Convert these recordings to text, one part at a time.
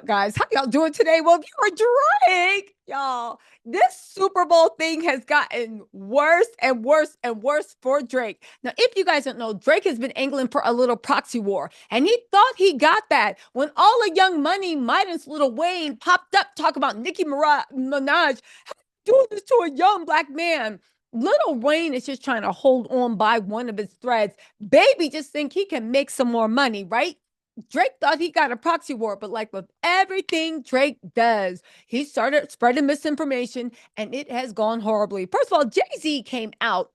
guys? How y'all doing today? Well, if you are Drake, y'all, this Super Bowl thing has gotten worse and worse and worse for Drake. Now, if you guys don't know, Drake has been angling for a little proxy war, and he thought he got that when all the Young Money, Midas, Little Wayne popped up talking about Nicki Minaj doing this to a young black man. Little Wayne is just trying to hold on by one of his threads. Baby just think he can make some more money, right? Drake thought he got a proxy war, but like with everything Drake does, he started spreading misinformation and it has gone horribly. First of all, Jay-Z came out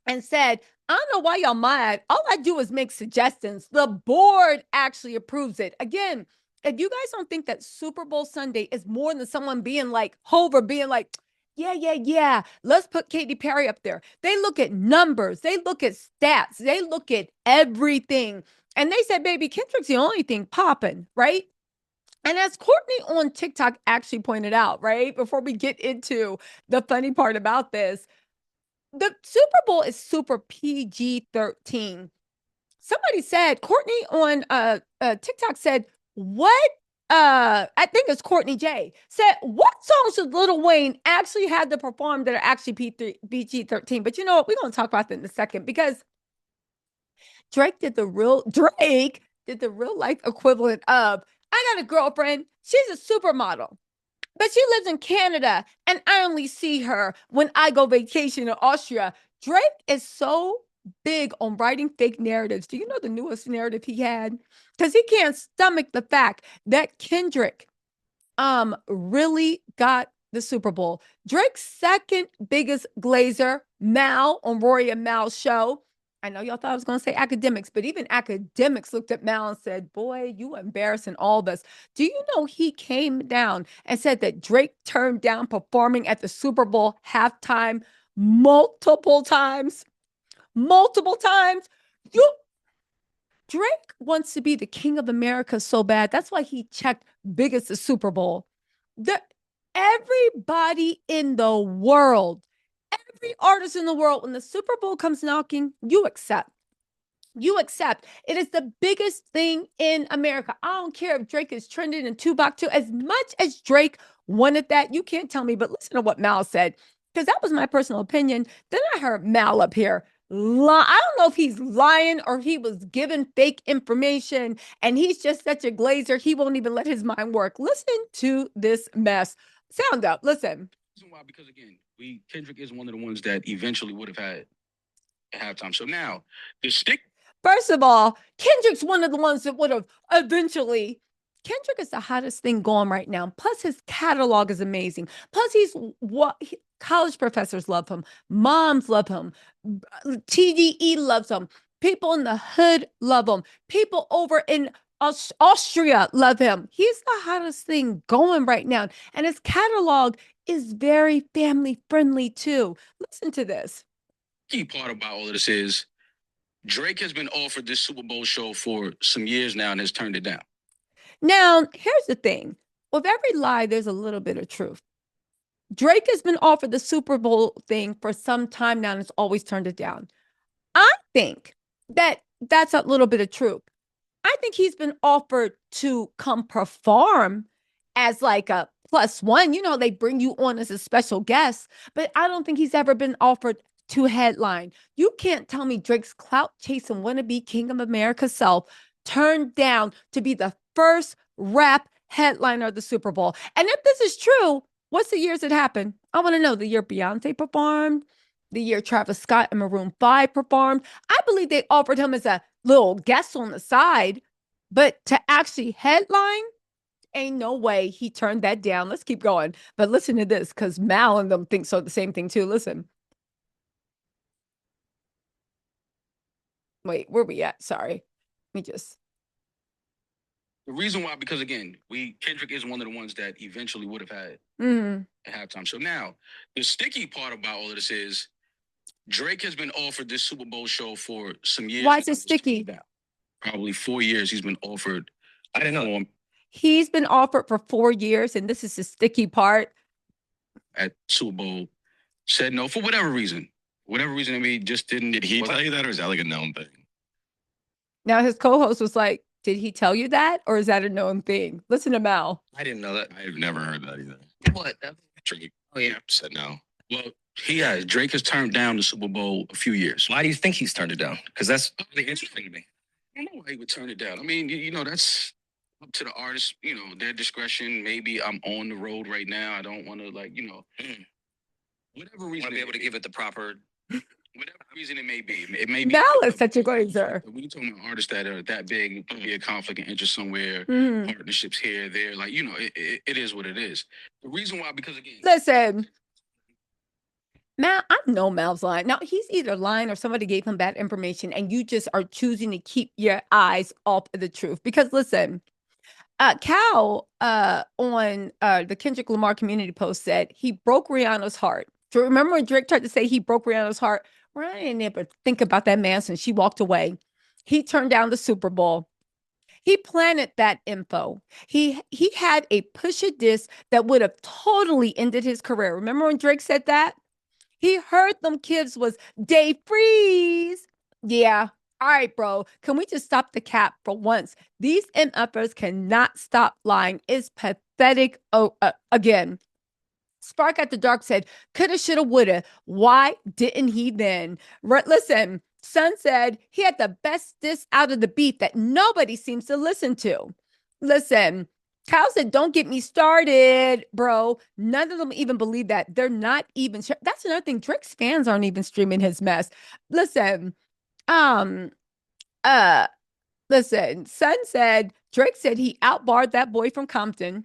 and said, I don't know why y'all mad. All I do is make suggestions. The board actually approves it. Again, if you guys don't think that Super Bowl Sunday is more than someone being like Hover, being like, yeah, let's put Katy Perry up there. They look at numbers, they look at stats, they look at everything. And they said, baby, Kendrick's the only thing popping, right? And as Courtney on TikTok actually pointed out, right, before we get into the funny part about this, the Super Bowl is super PG-13. Somebody said, Courtney on TikTok said, what? I think it's Courtney J said, what songs should Lil Wayne actually have to perform that are actually PG-13? But you know what? We're going to talk about that in a second because Drake did the real life equivalent of, I got a girlfriend. She's a supermodel, but she lives in Canada and I only see her when I go vacation in Austria. Drake is so big on writing fake narratives. Do you know the newest narrative he had? Because he can't stomach the fact that Kendrick really got the Super Bowl. Drake's second biggest glazer, Mal on Rory and Mal's show. I know y'all thought I was going to say academics, but even academics looked at Mal and said, boy, you embarrassing all of us. Do you know he came down and said that Drake turned down performing at the Super Bowl halftime multiple times? Multiple times. Drake wants to be the king of America so bad. That's why he checked big as the Super Bowl. Everybody in the world, every artist in the world, when the Super Bowl comes knocking, you accept. You accept. It is the biggest thing in America. I don't care if Drake is trending in Tupac too. As much as Drake wanted that, you can't tell me, but listen to what Mal said, because that was my personal opinion. Then I heard Mal up here. I don't know if he's lying or he was given fake information and he's just such a glazer. He won't even let his mind work. Listen to this mess. Sound up. Listen. Why? Because again, Kendrick is one of the ones that eventually would have had a halftime. So now the stick. First of all, Kendrick's one of the ones that would have eventually. Kendrick is the hottest thing going right now. Plus, his catalog is amazing. Plus, he's what college professors love him, moms love him, TDE loves him, people in the hood love him, people over in Austria love him. He's the hottest thing going right now, and his catalog is very family friendly too. Listen to this. Key part about all of this is Drake has been offered this Super Bowl show for some years now and has turned it down. Now, here's the thing. With every lie, there's a little bit of truth. Drake has been offered the Super Bowl thing for some time now and has always turned it down. I think that that's a little bit of truth. I think he's been offered to come perform as like a +1. You know, they bring you on as a special guest, but I don't think he's ever been offered to headline. You can't tell me Drake's clout chasing wannabe King of America self turned down to be the first rap headliner of the Super Bowl. And if this is true, what's the years it happened? I want to know the year Beyonce performed, the year Travis Scott and Maroon 5 performed. I believe they offered him as a little guest on the side, but to actually headline, ain't no way he turned that down. Let's keep going. But listen to this, because Mal and them think so the same thing too. Listen. Wait, where we at? Sorry. Let me just. The reason why, because again, Kendrick is one of the ones that eventually would have had a halftime. So now, the sticky part about all of this is Drake has been offered this Super Bowl show for some years. Why is it sticky? Probably 4 years he's been offered. I didn't know him. He's been offered for 4 years, and this is the sticky part. At Super Bowl, said no for whatever reason. Whatever reason, I mean, just didn't. Did he tell you that, or is that like a known thing? Now his co-host was like, Did he tell you that, or is that a known thing? Listen to Mal. I didn't know that. I've never heard that either. What? Drake. Oh yeah, said no. Well, he has. Drake has turned down the Super Bowl a few years. Why do you think he's turned it down? Because that's really interesting to me. I don't know why he would turn it down. I mean, that's up to the artist, their discretion. Maybe I'm on the road right now. I don't want to, whatever reason. Want to be able to give it the proper. Whatever reason it may be. It may be. Mal is such a glazer. When you talk about artists that are that big, be a conflict of interest somewhere, partnerships here, there, it is what it is. The reason why, because again. Listen. Mal, I know Mal's lying. Now, he's either lying or somebody gave him bad information, and you just are choosing to keep your eyes off of the truth. Because listen, Cal on the Kendrick Lamar community post said he broke Rihanna's heart. Do you remember when Drake tried to say he broke Rihanna's heart? Rihanna didn't ever think about that man since she walked away. He turned down the Super Bowl. He planted that info. He had a Pusha diss that would have totally ended his career. Remember when Drake said that? He heard them kids was day freeze. Yeah. All right, bro. Can we just stop the cap for once? These MFers cannot stop lying. It's pathetic. Oh, again. Spark at the Dark said, coulda, shoulda, woulda. Why didn't he then? Listen, Sun said he had the best diss out of the beat that nobody seems to listen to. Listen, Kyle said, don't get me started, bro. None of them even believe that. They're not even sure. That's another thing. Drake's fans aren't even streaming his mess. Listen, listen, Sun said, Drake said he outbarred that boy from Compton,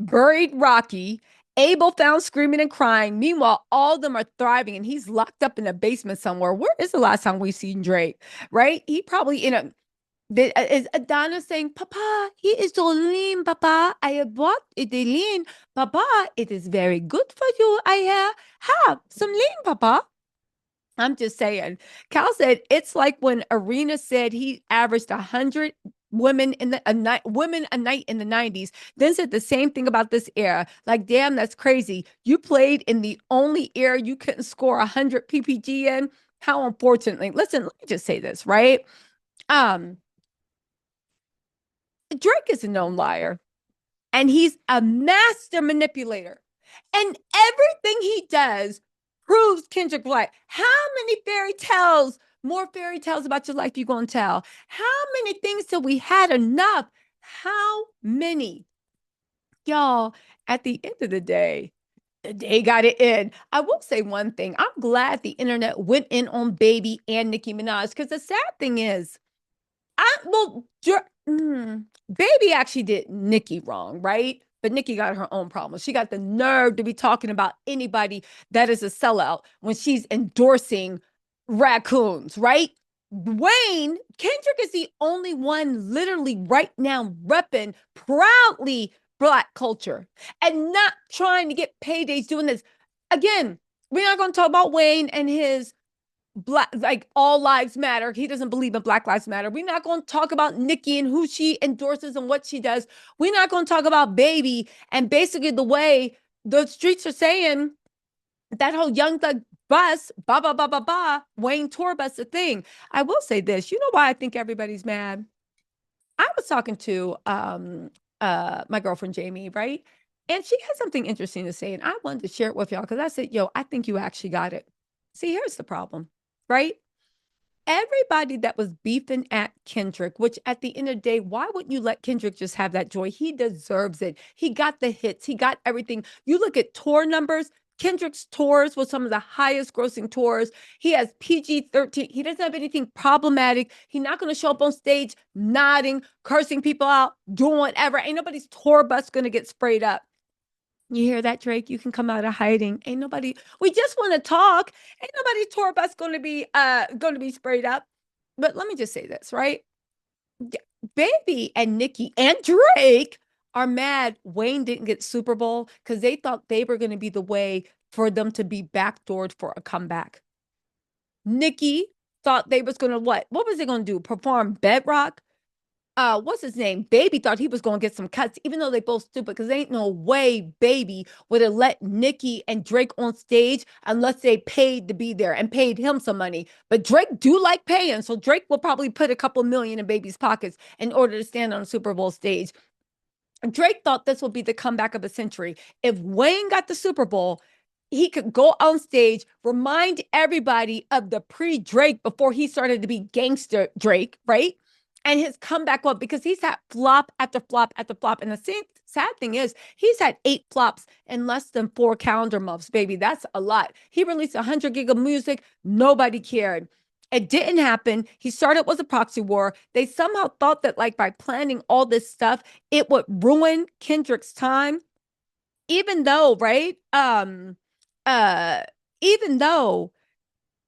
buried Rocky, Abel found screaming and crying. Meanwhile, all of them are thriving and he's locked up in a basement somewhere. Where is the last time we've seen Drake? Right? He probably is Adonis saying, Papa, he is so lean, Papa. I have bought it lean. Papa, it is very good for you. I have some lean, Papa. I'm just saying. Cal said it's like when Arena said he averaged 100 women a night in the 90s, then said the same thing about this era. Like, damn, that's crazy. You played in the only era you couldn't score 100 ppg in. How unfortunately. Listen, let me just say this, right? Drake is a known liar, and he's a master manipulator, and everything he does proves Kendrick right. How many more fairy tales about your life you gonna tell? How many things till we had enough? How many? Y'all, at the end of the day got it in. I will say one thing. I'm glad the internet went in on Baby and Nicki Minaj, because the sad thing is, Baby actually did Nicki wrong, right? But Nicki got her own problems. She got the nerve to be talking about anybody that is a sellout when she's endorsing raccoons, right? Kendrick is the only one literally right now repping proudly Black culture and not trying to get paydays doing this. Again, we're not going to talk about Wayne and his Black, like, all lives matter. He doesn't believe in Black Lives Matter. We're not going to talk about Nicki and who she endorses and what she does. We're not going to talk about Baby and basically the way the streets are saying that whole Young Thug bus, Wayne tour bus, a thing. I will say this. You know why I think everybody's mad? I was talking to my girlfriend Jamie, right? And she had something interesting to say, and I wanted to share it with y'all because I said, yo, I think you actually got it. See, here's the problem. Right? Everybody that was beefing at Kendrick, which at the end of the day, why wouldn't you let Kendrick just have that joy? He deserves it. He got the hits. He got everything. You look at tour numbers. Kendrick's tours were some of the highest grossing tours. He has PG-13. He doesn't have anything problematic. He's not going to show up on stage nodding, cursing people out, doing whatever. Ain't nobody's tour bus going to get sprayed up. You hear that, Drake? You can come out of hiding. Ain't nobody. We just want to talk. Ain't nobody's tour bus going to be sprayed up. But let me just say this, right? Baby and Nicki and Drake are mad Wayne didn't get Super Bowl because they thought they were going to be the way for them to be backdoored for a comeback. Nicki thought they was going to what? What was they going to do? Perform Bedrock? what's his name? Baby thought he was going to get some cuts, even though they both stupid, because ain't no way Baby would have let Nicki and Drake on stage unless they paid to be there and paid him some money. But Drake do like paying, so Drake will probably put a couple million in Baby's pockets in order to stand on a Super Bowl stage. Drake thought this would be the comeback of the century. If Wayne got the Super Bowl, he could go on stage, remind everybody of the pre-Drake before he started to be gangster Drake, right? And his comeback up because he's had flop after flop after flop. And the sad thing is, he's had 8 flops in less than 4 calendar months, baby. That's a lot. He released 100 gig of music. Nobody cared. It didn't happen. He started with a proxy war. They somehow thought that, like, by planning all this stuff, it would ruin Kendrick's time. Even though, right? Uh, even though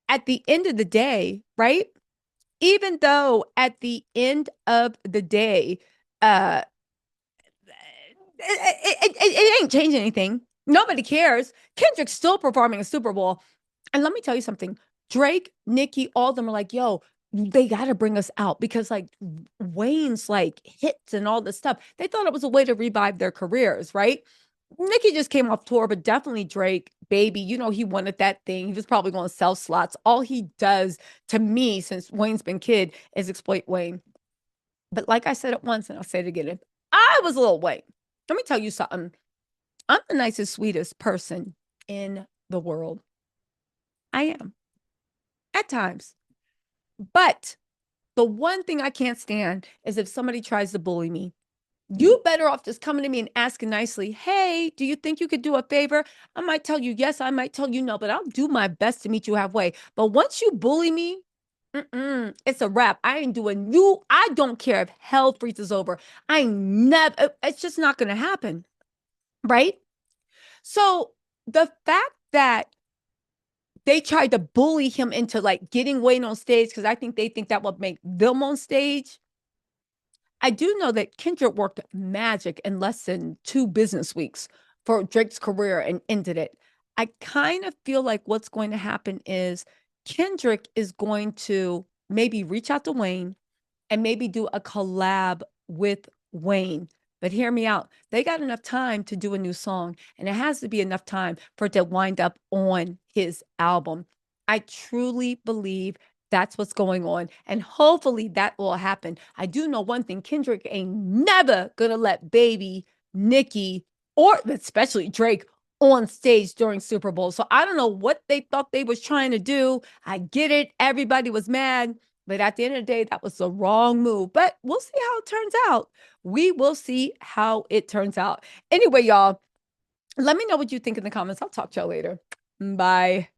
at the end of the day, right? Even though at the end of the day, uh, it ain't changing anything. Nobody cares. Kendrick's still performing a Super Bowl. And let me tell you something. Drake, Nicki, all of them are like, yo, they got to bring us out because like Wayne's like hits and all this stuff. They thought it was a way to revive their careers, right? Nicki just came off tour, but definitely Drake, Baby, you know, he wanted that thing. He was probably going to sell slots. All he does to me since Wayne's been kid is exploit Wayne. But like I said it once, and I'll say it again, if I was Lil Wayne, let me tell you something. I'm the nicest, sweetest person in the world. I am at times. But the one thing I can't stand is if somebody tries to bully me. You better off just coming to me and asking nicely, hey, do you think you could do a favor? I might tell you yes, I might tell you no, but I'll do my best to meet you halfway. But once you bully me, it's a wrap. I ain't doing you. I don't care if hell freezes over. I never, it's just not going to happen. Right? So the fact that they tried to bully him into like getting Wayne on stage, because I think they think that would make them on stage. I do know that Kendrick worked magic in less than 2 business weeks for Drake's career and ended it. I kind of feel like what's going to happen is Kendrick is going to maybe reach out to Wayne and maybe do a collab with Wayne. But hear me out. They got enough time to do a new song, and it has to be enough time for it to wind up on his album. I truly believe that's what's going on, and hopefully that will happen. I do know one thing: Kendrick ain't never gonna let Baby, Nicki, or especially Drake on stage during Super Bowl. So I don't know what they thought they was trying to do. I get it. Everybody was mad. But at the end of the day, that was the wrong move. But we'll see how it turns out. We will see how it turns out. Anyway, y'all, let me know what you think in the comments. I'll talk to y'all later. Bye.